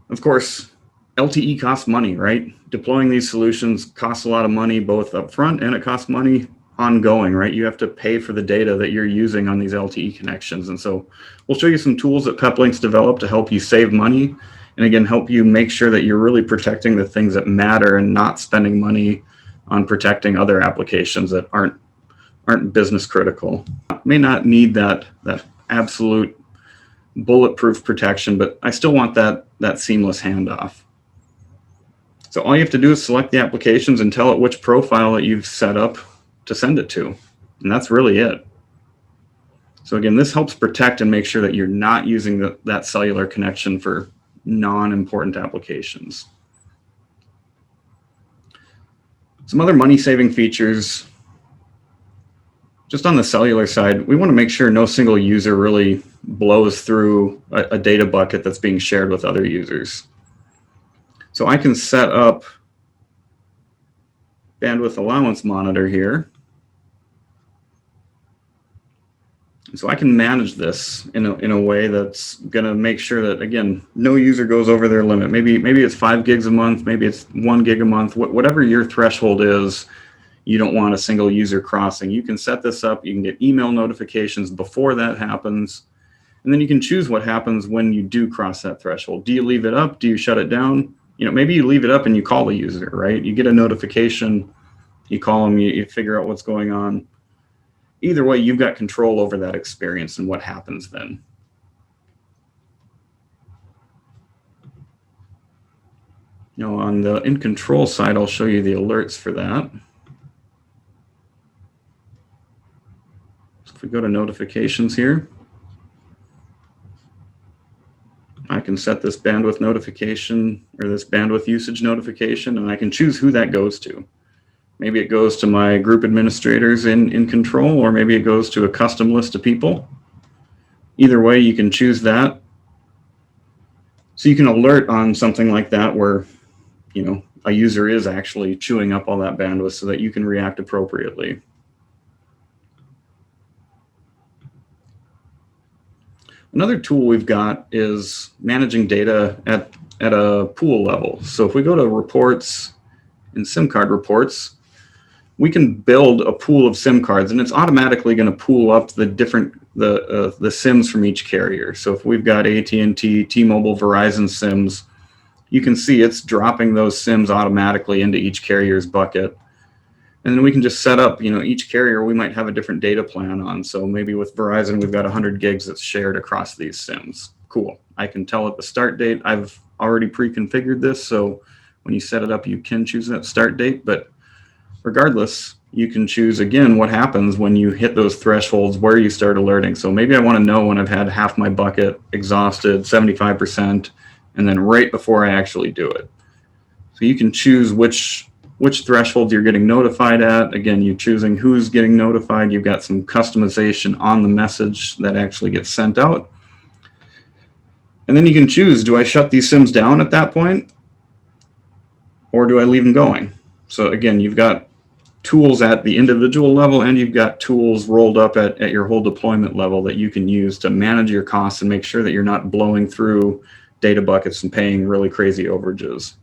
Of course, LTE costs money, right? Deploying these solutions costs a lot of money, both upfront, and it costs money ongoing, right? You have to pay for the data that you're using on these LTE connections. And so we'll show you some tools that Peplink's developed to help you save money, and again, help you make sure that you're really protecting the things that matter and not spending money on protecting other applications that aren't business critical. May not need that absolute bulletproof protection, but I still want that seamless handoff. So all you have to do is select the applications and tell it which profile that you've set up to send it to. And that's really it. So again, this helps protect and make sure that you're not using that cellular connection for non-important applications. Some other money-saving features. Just on the cellular side, we want to make sure no single user really blows through a data bucket that's being shared with other users. So I can set up bandwidth allowance monitor here. So I can manage this in a way that's going to make sure that, again, no user goes over their limit. Maybe it's 5 gigs a month, maybe it's 1 gig a month, whatever your threshold is. You don't want a single user crossing. You can set this up. You can get email notifications before that happens. And then you can choose what happens when you do cross that threshold. Do you leave it up? Do you shut it down? Maybe you leave it up and you call the user, right? You get a notification, you call them, you figure out what's going on. Either way, you've got control over that experience and what happens then. Now on the in control side, I'll show you the alerts for that. So if we go to notifications here, I can set this bandwidth notification or this bandwidth usage notification, and I can choose who that goes to. Maybe it goes to my group administrators in control, or maybe it goes to a custom list of people. Either way, you can choose that. So you can alert on something like that where, a user is actually chewing up all that bandwidth so that you can react appropriately. Another tool we've got is managing data at a pool level. So if we go to reports and SIM card reports, we can build a pool of SIM cards, and it's automatically going to pool up the SIMs from each carrier. So if we've got AT&T, T-Mobile, Verizon SIMs, you can see it's dropping those SIMs automatically into each carrier's bucket. And then we can just set up, each carrier we might have a different data plan on. So maybe with Verizon, we've got 100 gigs that's shared across these SIMs. Cool. I can tell it the start date. I've already pre-configured this, so when you set it up, you can choose that start date. But regardless, you can choose, again, what happens when you hit those thresholds, where you start alerting. So maybe I want to know when I've had half my bucket exhausted, 75%, and then right before I actually do it. So you can choose which thresholds you're getting notified at. Again, you're choosing who's getting notified. You've got some customization on the message that actually gets sent out. And then you can choose, do I shut these SIMs down at that point? Or do I leave them going? So again, you've got tools at the individual level, and you've got tools rolled up at your whole deployment level that you can use to manage your costs and make sure that you're not blowing through data buckets and paying really crazy overages.